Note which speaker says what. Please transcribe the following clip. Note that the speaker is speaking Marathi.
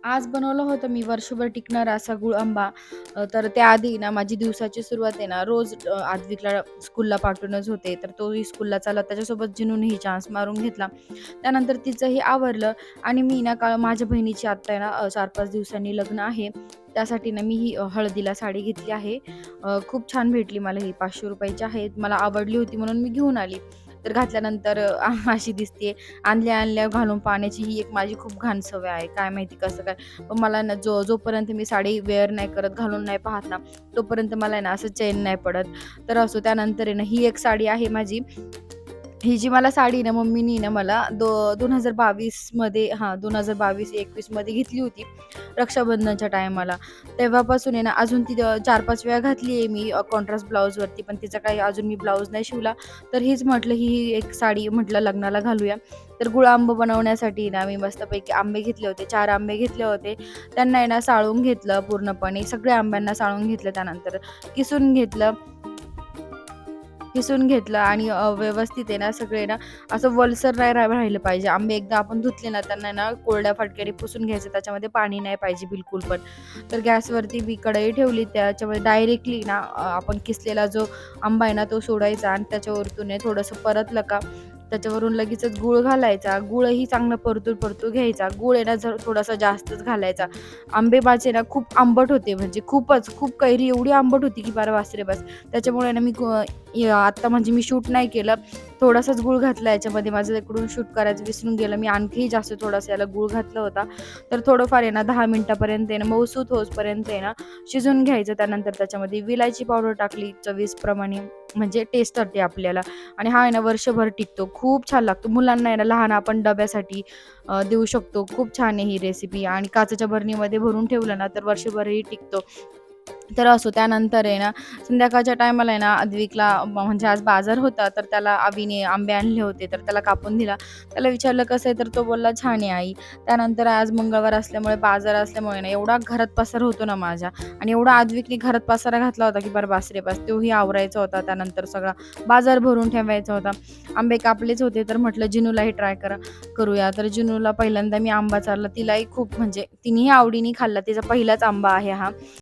Speaker 1: आज बनवलं होतं मी वर्षभर टिकणारा असा गूळ आंबा. तर त्याआधी ना माझी दिवसाची सुरुवात आहे ना रोज आद्विकला स्कूलला पाठवूनच होते. तर तोही स्कूलला चालला त्याच्यासोबत जिनूनही चान्स मारून घेतला. त्यानंतर तिचंही आवरलं आणि मी ना माझ्या बहिणीची आत्ता आहे ना 4-5 दिवसांनी लग्न आहे. त्यासाठी ना मी ही हळदीला साडी घेतली आहे. खूप छान भेटली मला ही ₹500 ची आहे. मला आवडली होती म्हणून मी घेऊन आली. तर घातल्यानंतर अशी दिसतीये. आणल्या-आणल्या घालून पाहण्याची ही एक माझी खूप घाण सवय आहे. काय माहिती कसं काय? पण मला ना जोपर्यंत मी साडी वेअर नाही करत, घालून नाही पाहत ना, तोपर्यंत मला आहे ना असं चैन नाही पडत. तर असो त्यानंतर आहे ना ही एक साडी आहे माझी. ही जी मला साडी ना मम्मीनी ना मला 2022 मध्ये 2022-21 मध्ये घेतली होती रक्षाबंधनच्या टायमाला. तेव्हापासून आहे ना अजून ती 4-5 वेळा घातली आहे मी कॉन्ट्रास्ट ब्लाउजवरती, पण तिचा काही अजून मी ब्लाउज नाही शिवला. तर हीच म्हटलं ही एक साडी म्हटलं लग्नाला घालूया. तर गुळांब बनवण्यासाठी ना मी मस्तपैकी आंबे घेतले होते. 4 आंबे घेतले होते. त्यांना आहे ना साळून घेतलं पूर्णपणे. सगळ्या आंब्यांना साळून घेतलं. त्यानंतर किसून घेतलं. किसून घेतलं आणि व्यवस्थित आहे ना सगळे ना असं वलसर नाही राहिलं पाहिजे. आंबे एकदा आपण धुतले ना त्यांना आहे ना कोरड्या फटक्याने पुसून घ्यायचं. त्याच्यामध्ये पाणी नाही पाहिजे बिलकुल पण. तर गॅसवरती मी कढई ठेवली. त्याच्यामध्ये डायरेक्टली ना आपण किसलेला जो आंबा आहे ना तो सोडायचा आणि त्याच्यावरतून आहे थोडंसं परतलं का त्याच्यावरून लगेचच गूळ घालायचा. गूळही चांगला परतून घ्यायचा. गूळ आहे ना जर थोडासा जास्तच घालायचा. आंबे माझे ना खूप आंबट होते म्हणजे खूप कैरी एवढी आंबट होती की बास रे बास. त्याच्यामुळे ना मी आत्ता म्हणजे मी शूट नाही केलं. थोडासाच गूळ घातला याच्यामध्ये. माझं इकडून शूट करायचं विसरून गेलं. मी आणखीही जास्त थोडासा याला गूळ घातला होता. तर थोडंफार आहे ना 10 मिनिटापर्यंत आहे ना मऊसूत होईपर्यंत आहे ना शिजवून घ्यायचं. त्यानंतर त्याच्यामध्ये विलायची पावडर टाकली चवीप्रमाणे म्हणजे टेस्टसाठी आपल्याला आणि हा आहे ना वर्षभर टिकतो. खूप छान लागतो. मुलांना आहे ना लहान आपण डब्यासाठी देऊ शकतो. खूप छान आहे ही रेसिपी आणि काचेच्या बरणीमध्ये भरून ठेवलं ना तर वर्षभरही टिकतो. तर असो त्यानंतर आहे ना संध्याकाळच्या टायमाला आहे ना अद्विकला म्हणजे आज बाजार होता तर त्याला आवीने आंबे आणले होते तर त्याला कापून दिला. त्याला विचारलं कसं आहे तर तो बोलला छान आहे आई. त्यानंतर आज मंगळवार असल्यामुळे बाजार असल्यामुळे ना एवढा घरात पसार होतो ना माझ्या आणि एवढा अद्विकने घरात पसारा घातला होता की बरं बास रे बास. तोही आवरायचा होता. त्यानंतर सगळा बाजार भरून ठेवायचा होता. आंबे कापलेच होते तर म्हटलं जिनूलाही करूया. तर जिनूला पहिल्यांदा मी आंबा चारला. तिलाही खूप म्हणजे तिनेही आवडीने खाल्ला. तिचा पहिलाच आंबा आहे हा.